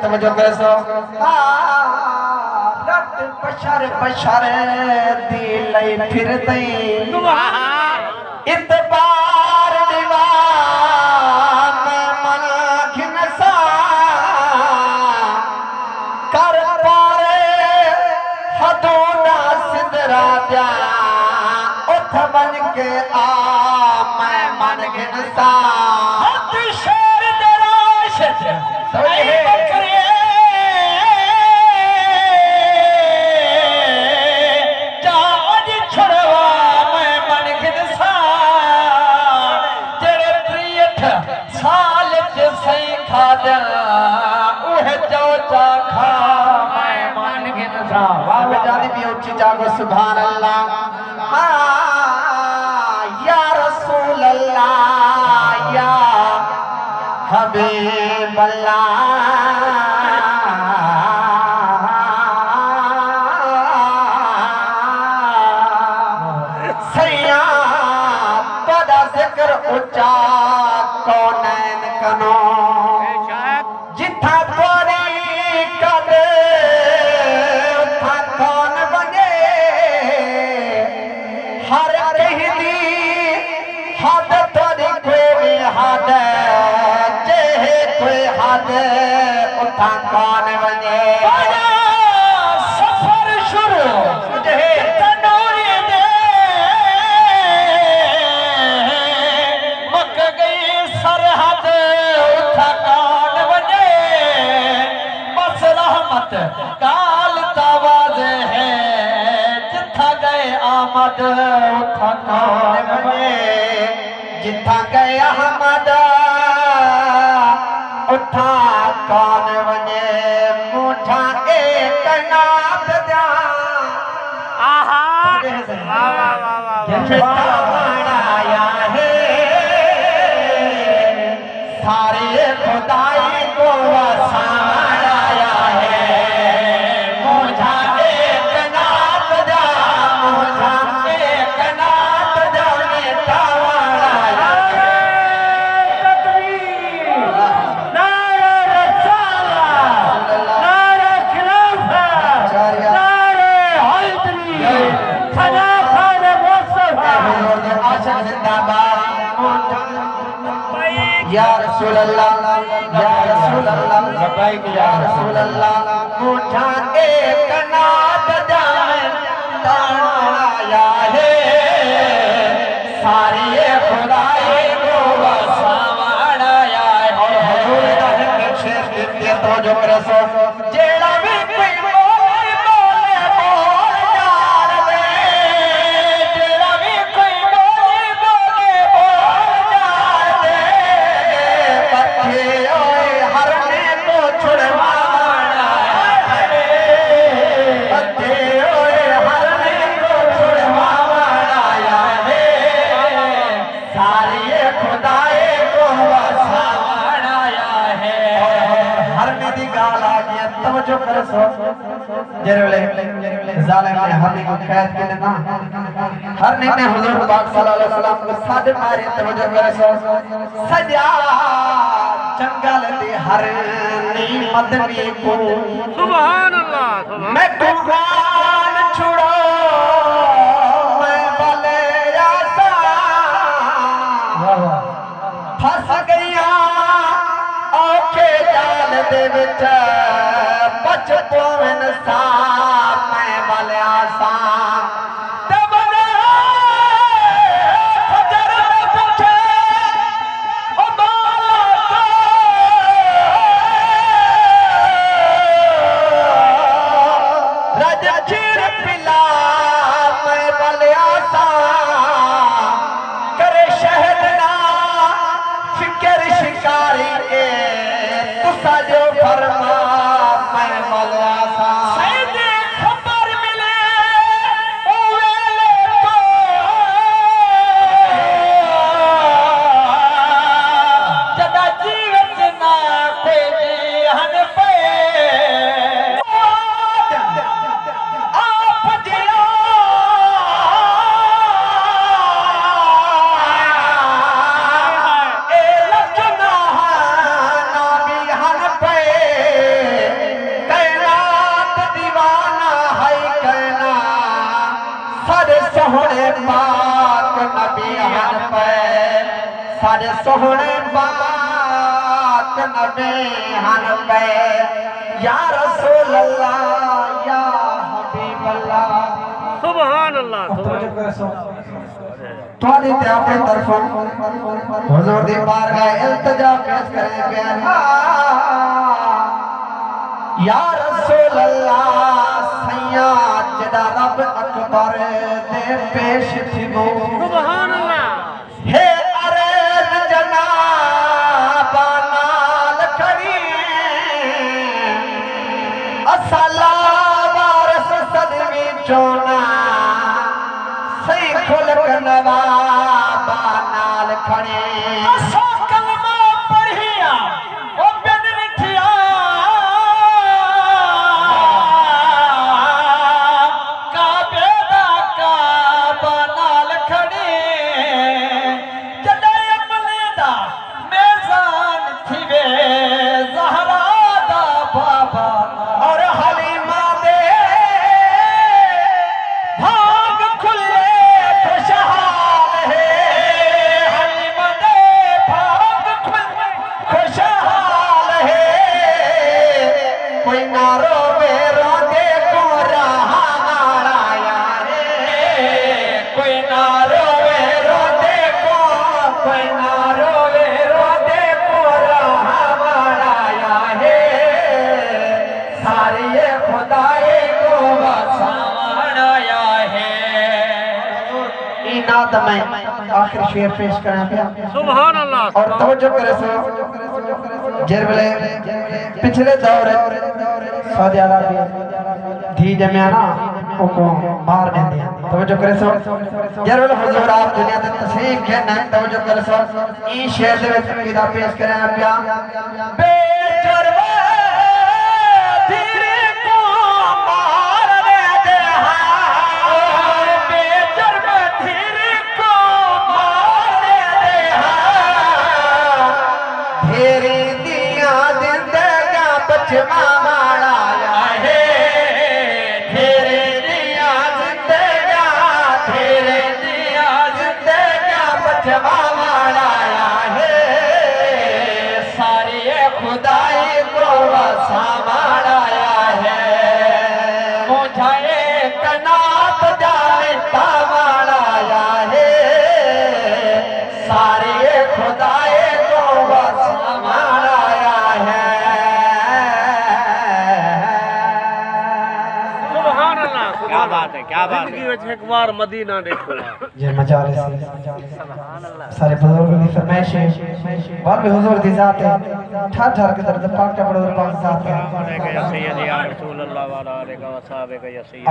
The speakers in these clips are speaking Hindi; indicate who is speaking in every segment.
Speaker 1: तवज्जो करो रत पशर पशर दी लई फिरदई इतबार दीवार में मन घिनसा कर पारे हदूना सिदरा दिया उठ बन के आ मैं मन घिनसा शेर दराश सुभान अल्लाह या रसूल अल्लाह या हबीब अल्लाह सैया पदा जिक्र उच्चा कौनैन कनो जिथा तोरी कदे उथा कौन बने हर कहदी हद तोरी कोई हद जेहे कोई हद उथा कौन बने सफर शुरू तनोरी दे मक गई सरहद उथा कौन बने बस रहमत काल तवाज है जिथा गए आमद उथा कौन बने जिथा गए अहमद उठा कौन बने मुठा एक नाथ द्या बनाया है सारे खुदाई को वसाया है मुझा एक नाथ द्या मुझा एक नाथ द्या नेता बनाया या रसूल अल्लाह या रसूल अल्लाह या रसूल अल्लाह मुठा एक नाथ जान ताया है सारी खुदाई को वसावाया है और हुजूर के शेर के तो जो रसो जेड़ा भी कोई बोले बोले बोल जान दे जेड़ा भी कोई बोले बोले बोल जान दे पत्ते ओए हरने को छुड़वाना है पत्ते ओए हरने को छुड़वाना है सारी खुदाई को वसावाना है हरने दी गाल आ गया तवज्जो करो जरूले जालिम ने हरने को कैद के ना हरने ने हुजूर पाक सल्लल्लाहु अलैहि वसल्लम को साथ मारे तवज्जो करो सजा जंगल दे हरनी मदनी को सुभान अल्लाह मैं कुरान छुड़ो मैं भले आसा फस गया औखे जाल दे विच बच पवन सा मैं भले आसा जो फरमा मैं मौला सा खबर मिले सारे सोहने बात नबे हन पे या रसूल अल्लाह या हबीब अल्लाह
Speaker 2: सुभान अल्लाह
Speaker 1: तुम्हारी अपने तरफों हुजूर दी बारगाह इल्तिजा पेश करेंगे या रसूल अल्लाह सैयद जदा रब अकबर दे पेश थी वो
Speaker 2: सुभान अल्लाह
Speaker 1: हे अरज़ जनाब नाल खड़ी असला वारस सदवी चोना सही खुलक नवाब नाल खड़ी
Speaker 2: असो कलमा पढ़िया ओ बिन लिखिया काबे दा काबा नाल खड़ी जॾहिं अमले दा मेज़ान थीवे ज़हरा दा बाबा
Speaker 1: और हलीमा दे
Speaker 2: भाग खुले खुशहाल है हलीमा दे भाग खुले
Speaker 1: खुशहाल है कोई ना रोवे रोंदे को रहा आया रे
Speaker 2: कोई ना रोवे रोंदे को
Speaker 1: कोई ना रोवे रोंदे को रहा आया है सारी ये खुदाई को
Speaker 2: सावणाया है
Speaker 1: इनाद में आखिर शेर पेश करना पिया
Speaker 2: सुभान अल्लाह
Speaker 1: और तवज्जो करे सो जेरबले पिछले दौर सऊदी अरबिया धी जमिया ना उनको मार देंदे तवज्जो करे सो जेरबले हुजूर आप दुनिया ते तशरीफ के ना तवज्जो करे सो ई शेर दे विच कीदा पेश करना पिया बेजरबे धीरे को मार दे दे हां बेजरबे धीरे को मार दे दे हां धेरी दिया जिंदगा बचवा वाला आया है धेरे दिया जिंदगा धेरे दिया जिंदगा बचवा वाला आया है सारी ये खुदाई को संभाला है मुझे कनात जानता वाला आया है सारी ये खुदाई को संभाला है
Speaker 2: सुभान अल्लाह क्या बात है क्या बात है एक बार मदीना देखो
Speaker 1: ये मजाले से सारे बुजुर्गों की फरमाइश है बार भी हुजूर दी जात है ठाठ ठाठ के दर्द पाक का बड़ा पाक जात है
Speaker 2: या सैयद या रसूल अल्लाह वाला अलैहि व सहाबे या सैयद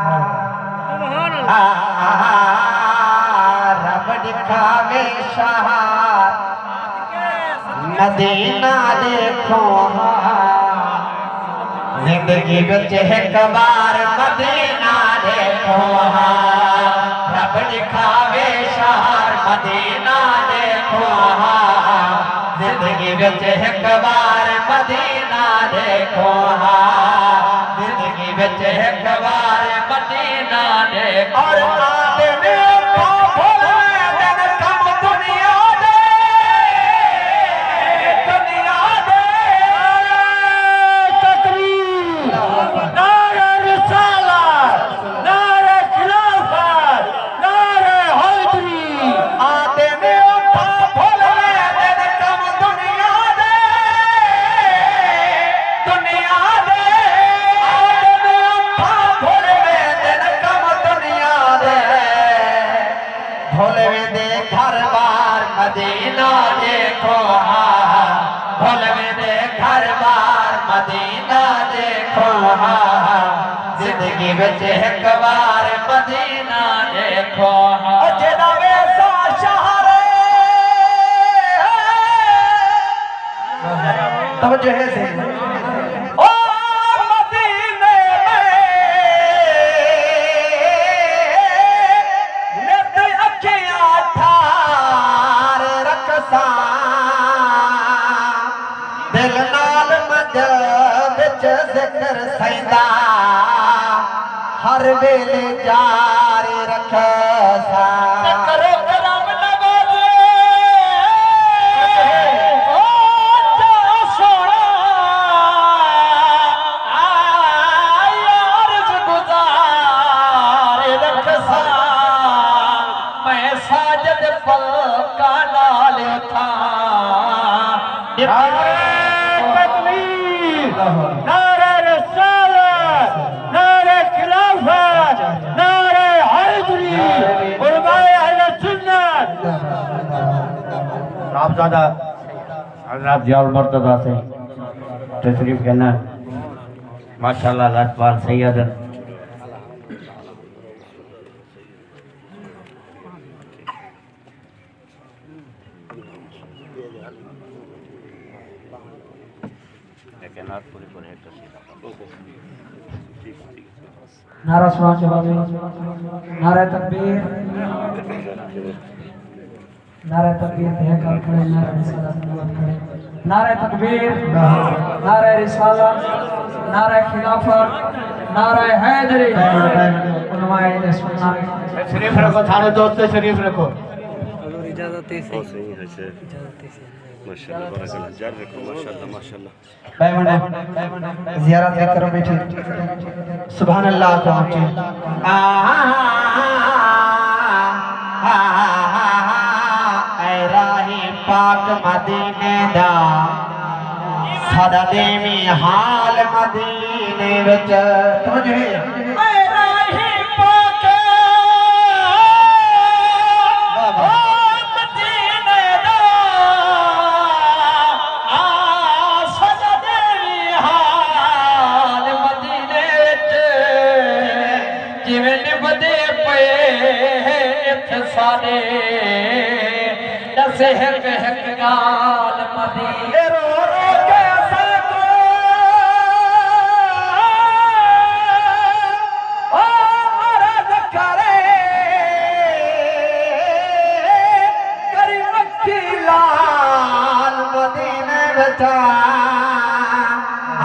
Speaker 2: सुभान अल्लाह
Speaker 1: रब दिखावे शहर मदीना देखो जिंदगी बिच एक बार मदीना देखो रब दिखावे शहर मदीना देखो जिंदगी बिच एक बार मदीना देखो जिंदगी बिच एक बार मदीना देखो और आदमी भूल दिन कम दुनिया दे तकरीर
Speaker 2: नारे रिसालत नारे खिलाफत नारे हैदरी
Speaker 1: आदमी भूल दिन कम दुनिया दे आदमी भूल दिन कम दुनिया दे भोले दे घर बार मदीना देखो भोले दे घर बार मदीना देखो जिंदगी बिच एक बार मदीना देखो जेदा वैसा शहर तवज्जो है से विच जिक्र सैंदा हर वेले जारी रखसा करो करम नवाज़े ओ जा सोना यार गुजार रखसा मैं साजद पलका नाल था
Speaker 2: नारे रिसालत नारे खिलाफत नारे हैदरी उलमाए अहले सुन्नत साहबजादा हजरत जियाउल मुर्तजा से तशरीफ करना माशाअल्लाह लटवार सैयदन
Speaker 1: नारा सुना के बाद नारा तकबीर है कर खड़े नारा रिसालत खड़े नारा तकबीर नारा रिसालत नारा खिलाफत नारा हैदरी उलमाए ने सुन्ना
Speaker 2: शरीफ रखो थाने दोस्त शरीफ रखो
Speaker 3: इजाजत है
Speaker 4: सही है शेर माशाल्लाह बरकत जार रखो माशाल्लाह माशाल्लाह
Speaker 1: बैमने ज़ियारत करो बेटी सुभान अल्लाह को ऊंचे ऐ राही पाक मदीने दा सादा देवी हाल मदीने विच समझो ऐ राही पाक मदीने दा सादा देवी हाल मदीने विच जिवें निभदे पे इत्थे साडे दसे एक एक गाल मदीने रो रो के साको ओ अर्ज़ करे करी मक्खी लाल मदीने विच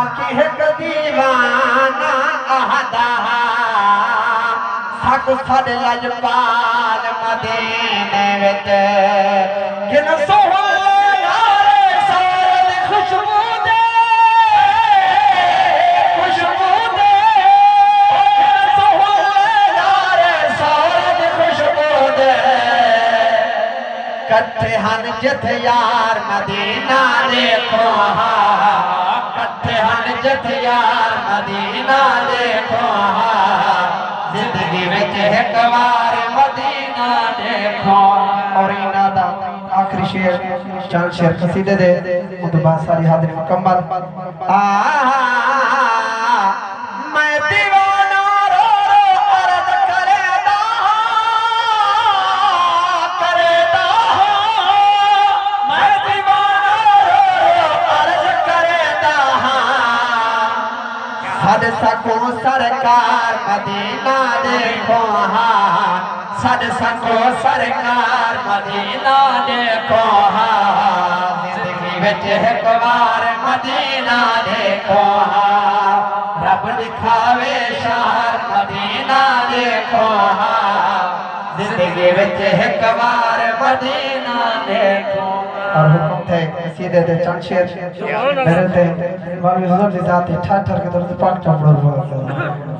Speaker 1: आखी एक दीवाना आहदा साकू साडे लजपाल मदीने विच किन सोहल यारे सार दी खुशबू दे किन सोहल यारे सार दी खुशबू दे कट्ठे हन जिथे यार मदीना देखो कट्ठे हन जिथे यार मदीना देखो जिंदगी विच एक बार मदीना देखो और इना दा आखिरी शेर चंद शेर कसीदे दे उस बाद सारी हाजिरी मुकम्मल मैं दीवाना रो रो अर्ज़ करेदा मैं दीवाना रो रो अर्ज़ करेदा साडे सको सरकार मदीना देखो साडे सको सरकार मदीना देखो जिंदगी विच एक बार मदीना देखो रब दिखावे शहर मदीना देखो जिंदगी विच एक बार मदीना देखो और हुक्म थे सीधे थे चंद शेर मेरे थे मौलवी हुजूर की जात ठर ठर के तरफ से पाक चपड़ बोल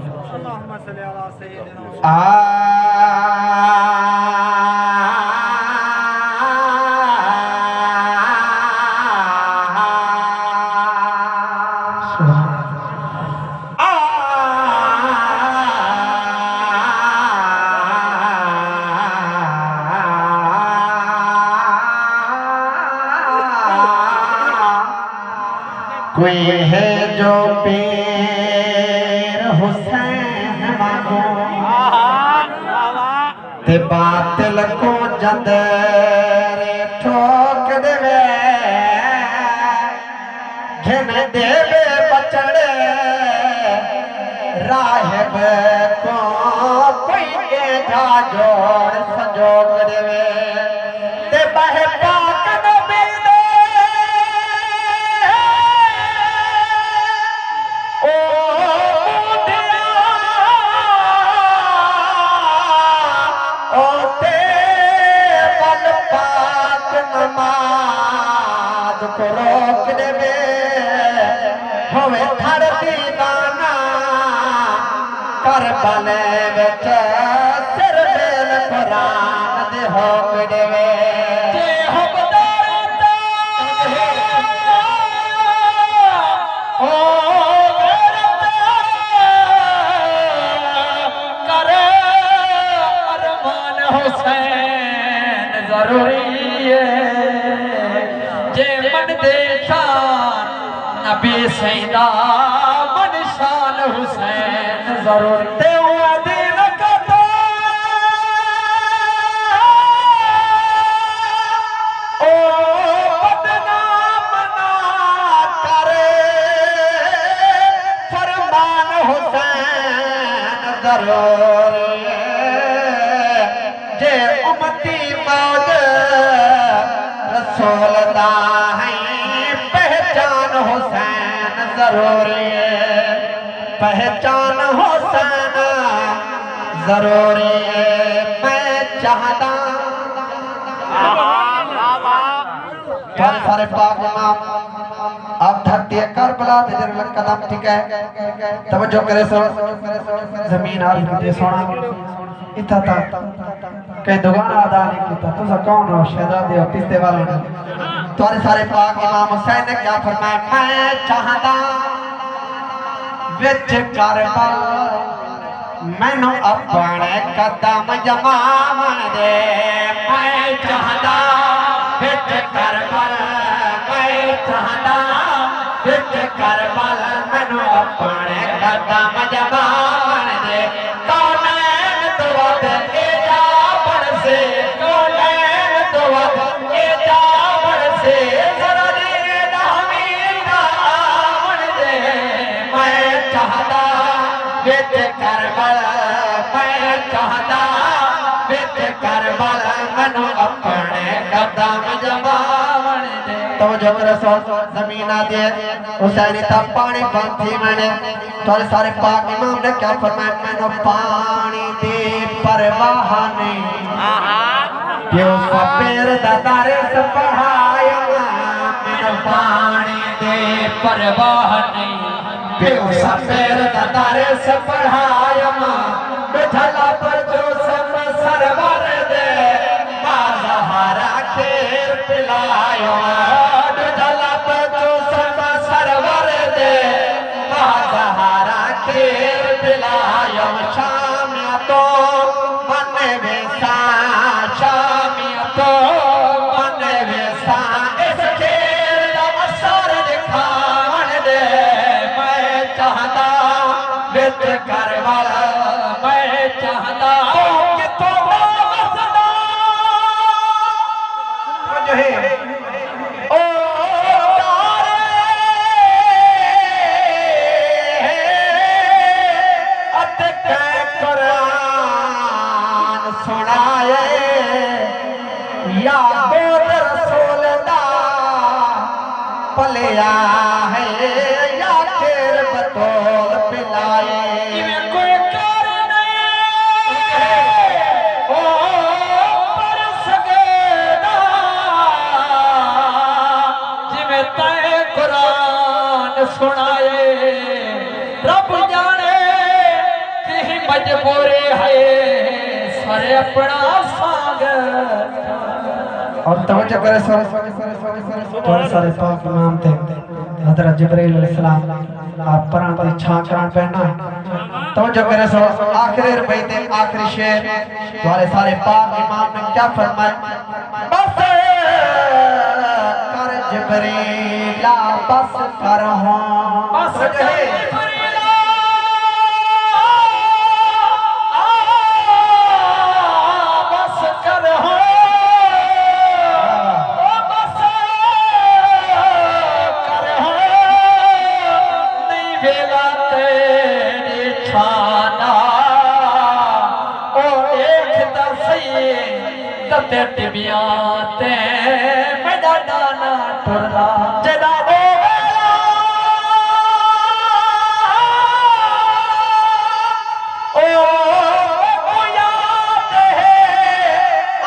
Speaker 1: कोई है जो पीर हुसैन मांगो ते बातिल को जंदरे ठोक देवे घिन देवे बचड़े राहिब को कोई जा जोड़ संजोग देवे ते बह पाक नबी होवे धरती दाना करबल विच सिर बेल कुरान दे हो देवे जे हुकदार दा ओ गैरत करे अरमान हुसैन जरूरी है जे मन दे शान नबी सैदा मन शान हुसैन जरूर ते दिन कदा ओ बदनाम ना करे फरमान हुसैन जरूर जे उम्मती मौज रसूल दा है पहचान हुसैन जरूरी पहचान हुसैन जरूरी मैं चाहता सारे पाक इमाम आप धरती करबला ते जर कदम ठीक है तवज्जो करे सो जमीन आल की सोना इथा था कई दुगाना अदा नहीं किया तुसा कौन हो शहजादे हो पिस्ते वाले तुम्हारे सारे पाक इमाम हुसैन ने क्या फरमाया मैं चाहता विच करबल मैनू अपने कदम जमावन दे मैं चाहता विच करबल मैं चाहता विच करबल मैनू अपने कदम जमावन दे कौनैन तो वद ए जा बरसे कौनैन तो वद ए जा बरसे जरा दे दामीदा आवन दे मैं चाहता विच करबल मैं चाहता विच करबल मैनू अपने कदम जमावन दे तो जो रसूल जमीना दे हुसैन ता पानी बंदी मने तो सारे पाक इमाम ने क्या फरमाया मैनू पानी दे परवाह नहीं क्यों सफेर दा दरस पढ़ाया मैनू पानी दे परवाह नहीं क्यों सफेर दा दरस पढ़ाया बिठला पर जो सब सरवर दे बाज़हारा खेर पिलायो बिठला पर जो सब सरवर दे बाज़हारा खेर पिलायो शामिया तो मन वेसा शामिया तो मन वेसा इस खेर दा असर दिखावन दे मैं चाहता विच करबल मैं चाहता कि तो मसदा जो है ओ कुरान सुनाए या बोल रसूल दा पलिया है या खेर बतौल पिलाए कोई कर नहीं ओ पर सगेदा जिमें तय कुरान सुनाए रब जाने कि मजबूरी है सारे अपना सांग और तवज्जो करे सारे पाक इमाम थे हजरत जिब्रील अलैहिस्सलाम आप परान दी छां करान पहना तवज्जो करे आखिरी रुपए ते आखिरी शेर तुम्हारे सारे पाक इमाम ने क्या फरमाया बस कर जिब्रील बस कर हो बस टिबियाते मेरा दाना टुरला जदा ओ याद है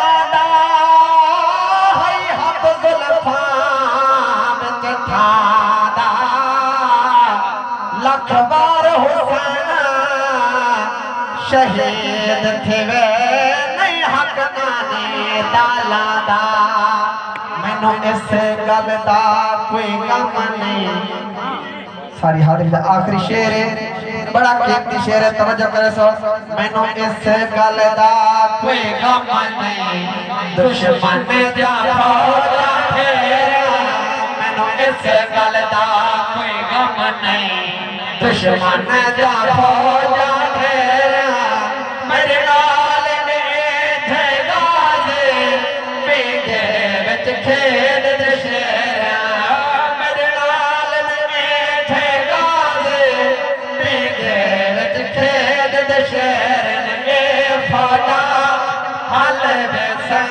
Speaker 1: आदा है हाथ जुल्फान जठादा लखबार हुसैन शहीद थे वे नहीं हक नाने दाला दा मैनू इस गल दा कोई गम नहीं। सारी हाजिरी दा आखिरी शेर है, बड़ा कीमती शेर है, तवज्जो करे सो। मैनू इस गल दा कोई गम नहीं, दुश्मन दा फौजा फेरा मैनू इस गल दा कोई गम नहीं, दुश्मन दा फौजा फेरा मेरे नाल ने थे गाज़ी पींघे विच खेड दे शेरा मेरे नाल ने थे गाज़ी पींघे विच खेड दे शेर ए फौजा हल वेसन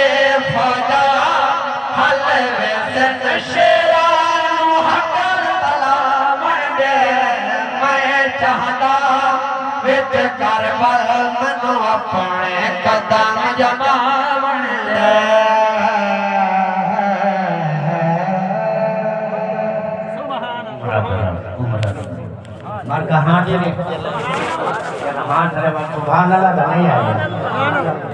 Speaker 1: ए फौजा हल वेसन शेरा नू हकर तला मंडे मैं चाहता विच करबल मनो अपने कदम जमावण दे।
Speaker 5: मार कहाँ जे रे हां धरे सुभान अल्लाह नहीं आया